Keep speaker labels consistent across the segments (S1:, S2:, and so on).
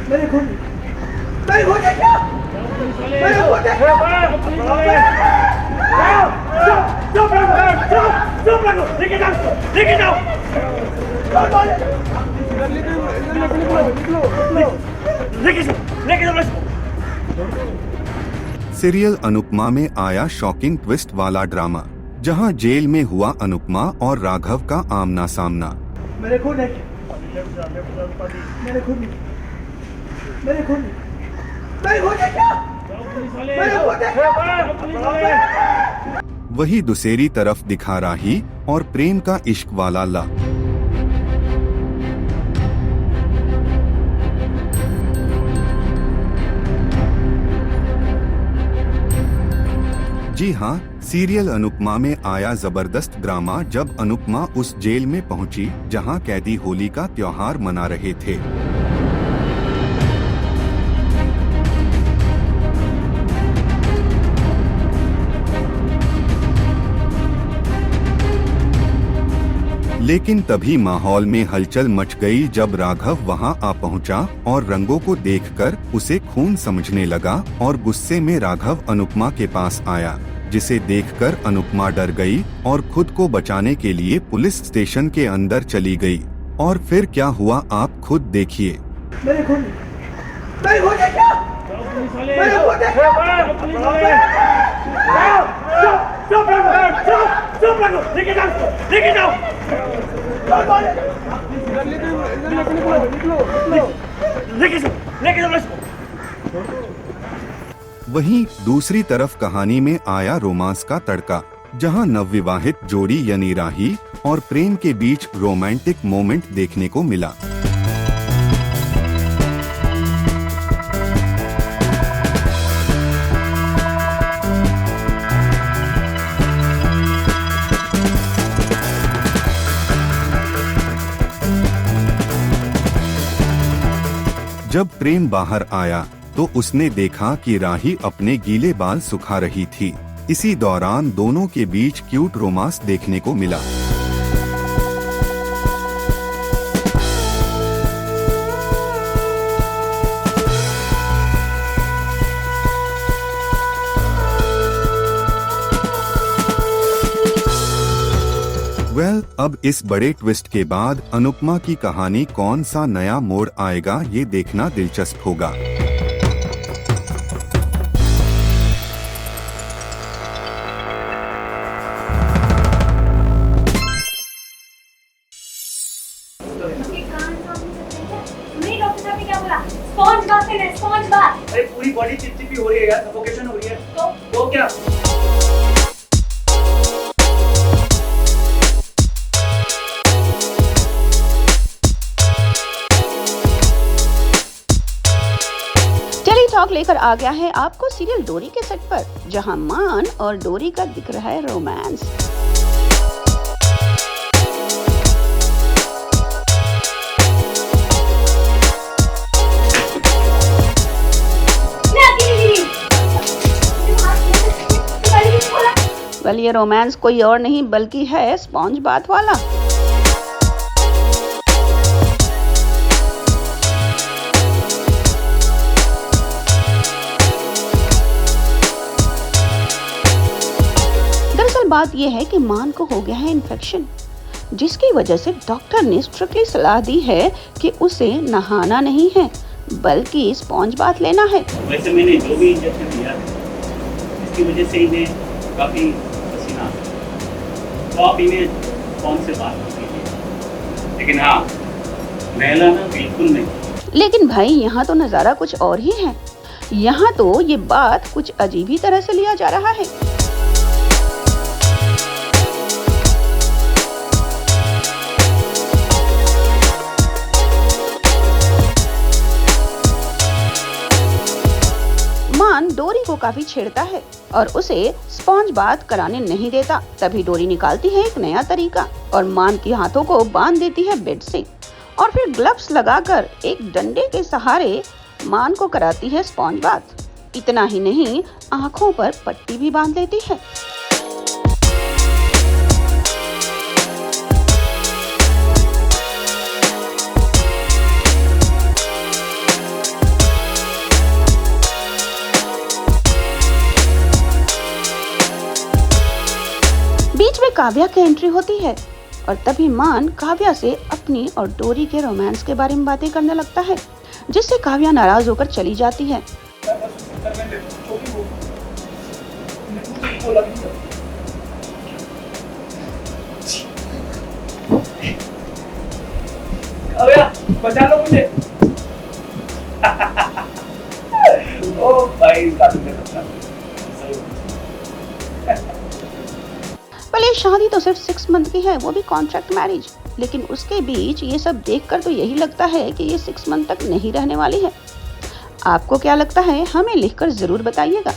S1: मेरे खून मेरे खून क्या मेरे खून लेके जाओ लेके जाओ लेके जाओ।
S2: सीरियल अनुपमा में आया शॉकिंग ट्विस्ट वाला ड्रामा, जहां जेल में हुआ अनुपमा और राघव का आमना सामना।
S1: मेरे खून है मेरे खून मेरे खून मेरे खून है क्या मेरे खून है।
S2: वही दूसरी तरफ दिखा राही और प्रेम का इश्क वाला ला। जी हाँ, सीरियल अनुपमा में आया जबरदस्त ड्रामा जब अनुपमा उस जेल में पहुंची जहां कैदी होली का त्योहार मना रहे थे। लेकिन तभी माहौल में हलचल मच गई जब राघव वहां आ पहुंचा और रंगों को देखकर उसे खून समझने लगा और गुस्से में राघव अनुपमा के पास आया, जिसे देखकर अनुपमा डर गई और खुद को बचाने के लिए पुलिस स्टेशन के अंदर चली गई। और फिर क्या हुआ आप खुद देखिए।
S1: मेरे खून मेरे खून है क्या मेरे खून है लेके जाओ लेके जाओ लेके जाओ।
S2: वहीं दूसरी तरफ कहानी में आया रोमांस का तड़का, जहां नवविवाहित जोड़ी यानी राही और प्रेम के बीच रोमांटिक मोमेंट देखने को मिला। जब प्रेम बाहर आया तो उसने देखा कि राही अपने गीले बाल सुखा रही थी। इसी दौरान दोनों के बीच क्यूट रोमांस देखने को मिला। अब इस बड़े ट्विस्ट के बाद अनुपमा की कहानी कौन सा नया मोड़ आएगा, ये देखना दिलचस्प होगा।
S1: अरे पूरी बॉडी चिपचिपी हो रही है यार, सफोकेशन हो रही है। तो क्या
S3: टॉक लेकर आ गया है आपको सीरियल डोरी के सेट पर, जहां मान और डोरी का दिख रहा है रोमांस। वेल, ये रोमांस कोई और नहीं बल्कि है स्पॉन्ज बाथ वाला। बात यह है कि मान को हो गया है इन्फेक्शन, जिसकी वजह से डॉक्टर ने स्ट्रिक्टली सलाह दी है कि उसे नहाना नहीं है बल्कि स्पॉन्ज बाथ लेना है।
S4: वैसे मैंने जो भी इंजेक्शन दिया है इसकी वजह से इन्हें काफी पसीना आता है, तो आप इन्हें स्पॉन्ज से बात कर लीजिए, लेकिन हाँ नहलाना बिल्कुल नहीं।
S3: लेकिन भाई यहाँ तो नजारा कुछ और ही है। यहाँ तो ये बात कुछ अजीब ही तरह से लिया जा रहा है। डोरी को काफी छेड़ता है और उसे स्पॉन्ज बाथ कराने नहीं देता। तभी डोरी निकालती है एक नया तरीका और मान के हाथों को बांध देती है बेड से, और फिर ग्लव्स लगाकर एक डंडे के सहारे मान को कराती है स्पॉन्ज बाथ। इतना ही नहीं, आंखों पर पट्टी भी बांध लेती है। काव्या की एंट्री होती है और तभी मान काव्या से अपनी और डोरी के रोमांस के बारे में बातें करने लगता है, जिससे काव्या नाराज होकर चली जाती है।
S1: बचा लो मुझे। ओ भाई
S3: भले शादी तो सिर्फ 6 मंथ की है, वो भी कॉन्ट्रैक्ट मैरिज, लेकिन उसके बीच ये सब देखकर तो यही लगता है कि ये 6 मंथ तक नहीं रहने वाली है। आपको क्या लगता है, हमें लिखकर जरूर बताइएगा।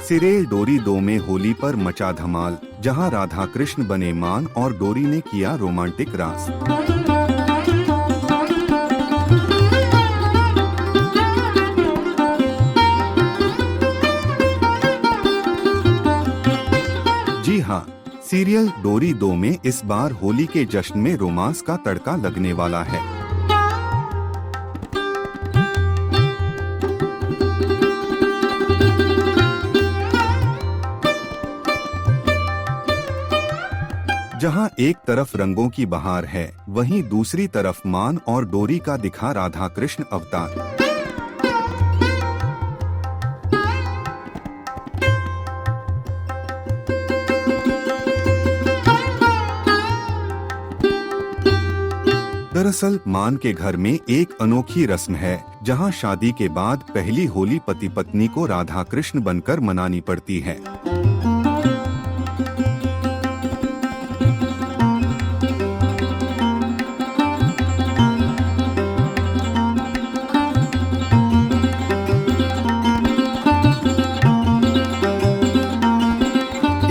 S2: सीरियल डोरी 2 में होली पर मचा धमाल, जहां राधा कृष्ण बने मान और डोरी ने किया रोमांटिक रास। जी हाँ, सीरियल डोरी 2 में इस बार होली के जश्न में रोमांस का तड़का लगने वाला है। जहां एक तरफ रंगों की बहार है, वहीं दूसरी तरफ मान और डोरी का दिखा राधा कृष्ण अवतार। दरअसल मान के घर में एक अनोखी रस्म है, जहां शादी के बाद पहली होली पति पत्नी को राधा कृष्ण बनकर मनानी पड़ती है।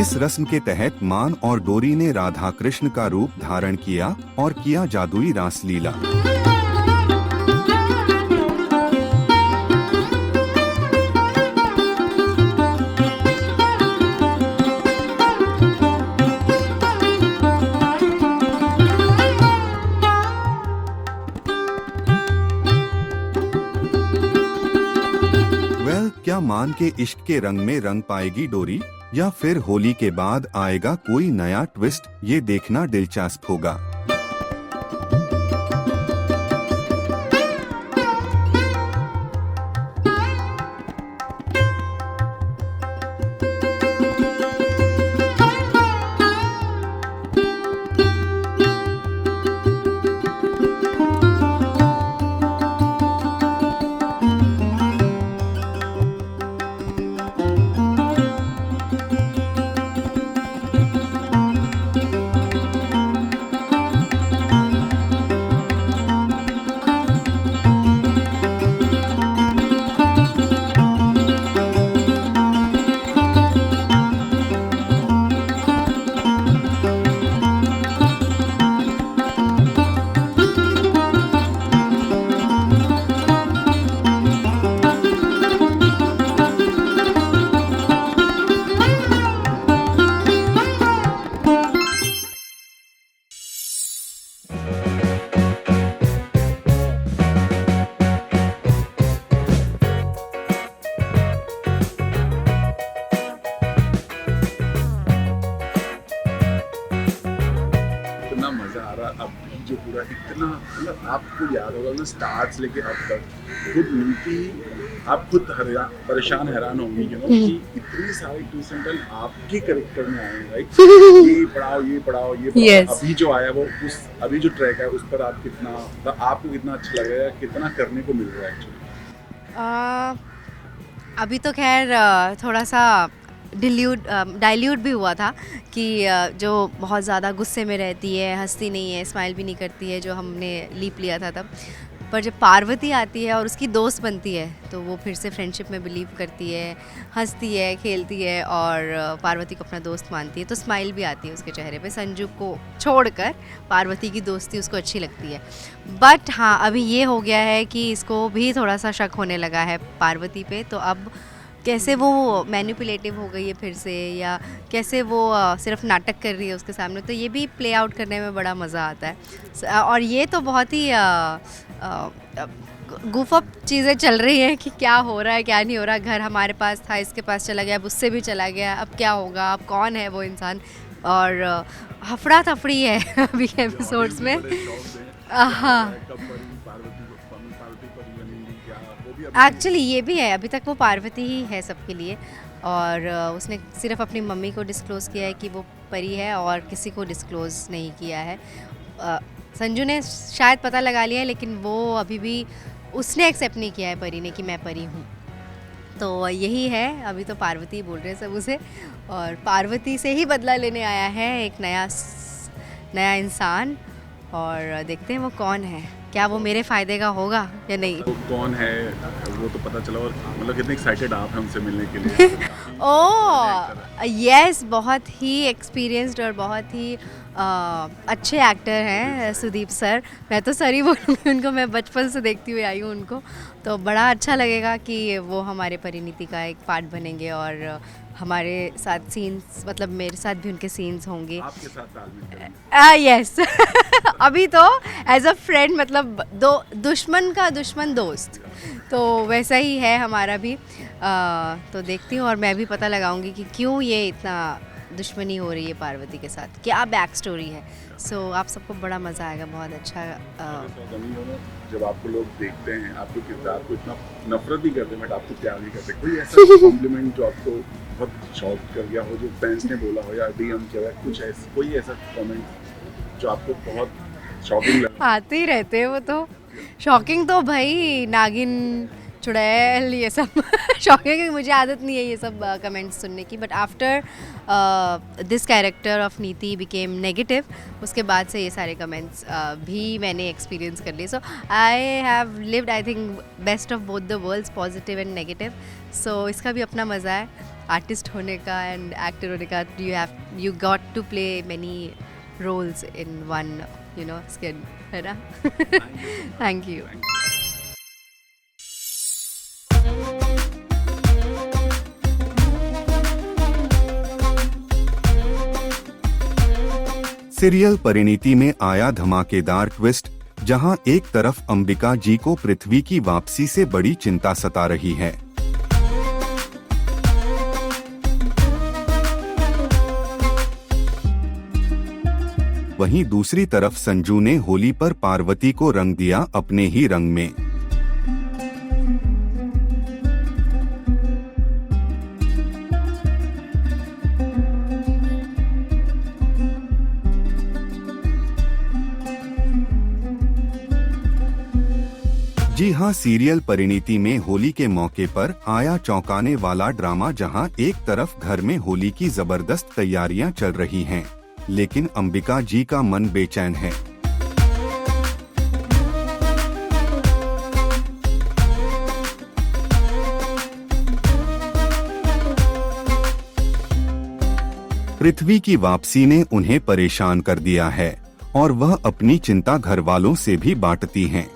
S2: इस रस्म के तहत मान और डोरी ने राधा कृष्ण का रूप धारण किया और किया जादुई रासलीला। क्या मान के इश्क के रंग में रंग पाएगी डोरी, या फिर होली के बाद आएगा कोई नया ट्विस्ट, ये देखना दिलचस्प होगा।
S5: जो पूरा इतना मतलब आपको याद होगा ना, स्टार्ट से लेके अब तक खुद मिलती आप खुद परेशान हैरान होंगी कि इतने सारे ट्विस्ट एंड टर्न आपके कैरेक्टर में आए, राइट? ये पढ़ाओ ये पढ़ाओ ये पढ़ाओ। yes. अभी जो आया वो उस अभी जो ट्रैक है उस पर आप कितना आपको कितना अच्छा लग रहा है, कितना करने को मिल रहा है एक्चुअली?
S6: अभी तो खैर थोड़ा सा डाइल्यूट भी हुआ था कि जो बहुत ज़्यादा गुस्से में रहती है, हंसती नहीं है, स्माइल भी नहीं करती है, जो हमने लीप लिया था तब। पर जब पार्वती आती है और उसकी दोस्त बनती है तो वो फिर से फ्रेंडशिप में बिलीव करती है, हंसती है, खेलती है और पार्वती को अपना दोस्त मानती है, तो स्माइल भी आती है उसके चेहरे पे। संजू को छोड़कर पार्वती की दोस्ती उसको अच्छी लगती है। बट हाँ, अभी ये हो गया है कि इसको भी थोड़ा सा शक होने लगा है पार्वती पे, तो अब कैसे वो मैनिपुलेटिव हो गई है फिर से, या कैसे वो सिर्फ नाटक कर रही है उसके सामने, तो ये भी प्ले आउट करने में बड़ा मज़ा आता है। और ये तो बहुत ही गुफ अप चीज़ें चल रही हैं कि क्या हो रहा है क्या नहीं हो रहा। घर हमारे पास था, इसके पास चला गया, अब उससे भी चला गया, अब क्या होगा, अब कौन है वो इंसान, और हफड़ा तफड़ी है अभी एपिसोड्स में। हाँ, एक्चुअली ये भी है, अभी तक वो पार्वती ही है सबके लिए, और उसने सिर्फ अपनी मम्मी को डिस्क्लोज़ किया है कि वो परी है और किसी को डिस्क्लोज़ नहीं किया है। संजू ने शायद पता लगा लिया है, लेकिन वो अभी भी उसने एक्सेप्ट नहीं किया है परी ने कि मैं परी हूँ। तो यही है, अभी तो पार्वती बोल रहे हैं सब उसे, और पार्वती से ही बदला लेने आया है एक नया इंसान, और देखते हैं वो कौन है, क्या वो मेरे फ़ायदे का होगा या नहीं।
S5: वो कौन है वो तो पता चला, और मतलब कितने एक्साइटेड आप हैं उनसे मिलने के लिए।
S6: ओह यस, बहुत ही एक्सपीरियंस्ड और बहुत ही अच्छे एक्टर हैं सुदीप सर। मैं तो सर ही बोलूँगी उनको, मैं बचपन से देखती हुई आई हूँ उनको, तो बड़ा अच्छा लगेगा कि वो हमारे परिणीति का एक पार्ट बनेंगे और हमारे साथ सीन्स, मतलब मेरे साथ भी उनके सीन्स होंगे।
S5: आपके साथ तालमेल
S6: यस अभी तो एज अ फ्रेंड, मतलब दुश्मन का दुश्मन दोस्त, तो वैसा ही है हमारा भी। तो देखती हूँ और मैं भी पता लगाऊंगी कि क्यों ये इतना दुश्मनी हो रही है पार्वती के साथ, क्या बैक स्टोरी है। सो आप सबको बड़ा मज़ा आएगा, बहुत अच्छा।
S5: जब आपको लोग देखते हैं, आपको किरदार को इतना नफरत भी करते हैं बट आपको प्यार भी करते हैं, कोई ऐसा कॉम्प्लीमेंट जो आपको बहुत शॉक कर गया हो, जो फैंस ने बोला हो या डीएम किया, कुछ ऐसा कोई ऐसा कमेंट जो आपको बहुत शॉकिंग लगा?
S6: आते ही रहते हैं वो तो, शॉकिंग तो भाई नागिन, चुड़ैल, ये सब शॉकिंग है, मुझे आदत नहीं है ये सब कमेंट्स सुनने की। But after this character of नीति बिकेम नेगेटिव, उसके बाद से ये सारे कमेंट्स भी मैंने एक्सपीरियंस कर लिए। So I have lived, I think, best of both the worlds, positive and negative. So इसका भी अपना मज़ा है आर्टिस्ट होने का एंड एक्टर होने का। You got to play many roles in one skin, है ना। Thank you.
S2: सीरियल परिणीति में आया धमाकेदार ट्विस्ट, जहां एक तरफ अंबिका जी को पृथ्वी की वापसी से बड़ी चिंता सता रही है, वहीं दूसरी तरफ संजू ने होली पर पार्वती को रंग दिया अपने ही रंग में। जी हां, सीरियल परिणीति में होली के मौके पर आया चौंकाने वाला ड्रामा, जहां एक तरफ घर में होली की जबरदस्त तैयारियां चल रही हैं, लेकिन अंबिका जी का मन बेचैन है। पृथ्वी की वापसी ने उन्हें परेशान कर दिया है और वह अपनी चिंता घर वालों से भी बांटती हैं।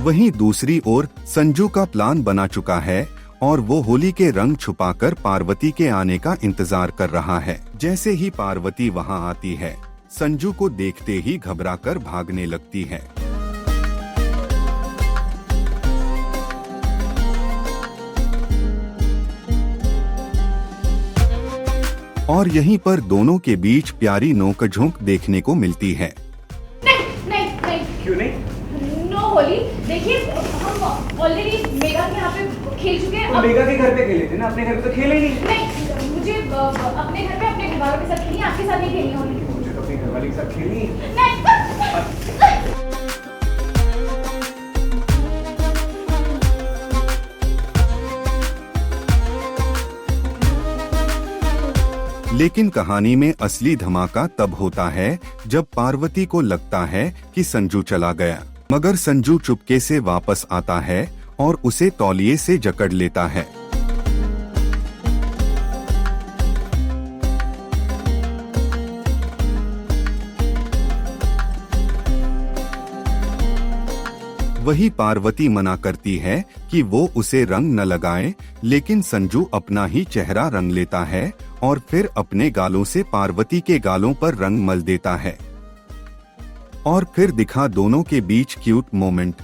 S2: वहीं दूसरी ओर संजू का प्लान बना चुका है और वो होली के रंग छुपाकर पार्वती के आने का इंतजार कर रहा है। जैसे ही पार्वती वहां आती है, संजू को देखते ही घबराकर भागने लगती है। और यहीं पर दोनों के बीच प्यारी नोक-झोंक देखने को मिलती है।
S1: नहीं।
S4: क्यों नहीं?
S1: नो होली, देखिए हम ऑलरेडी मेगा के यहाँ पे खेल चुके हैं।
S7: मेगा के घर पे खेले थे ना, अपने घर पे तो खेले ही नहीं।
S1: नहीं,
S7: मुझे अपने घर पे अपने घर वालों के साथ खेलनी, आपके साथ नहीं खेलनी होगी।
S1: मुझे तो अपने घर वाले के साथ खेलनी है।
S7: नहीं।
S2: लेकिन कहानी में असली धमाका तब होता है जब पार्वती को लगता है कि संजू चला गया, मगर संजू चुपके से वापस आता है और उसे तौलिए से जकड़ लेता है। वही पार्वती मना करती है कि वो उसे रंग न लगाए, लेकिन संजू अपना ही चेहरा रंग लेता है और फिर अपने गालों से पार्वती के गालों पर रंग मल देता है और फिर दिखा दोनों के बीच क्यूट मोमेंट।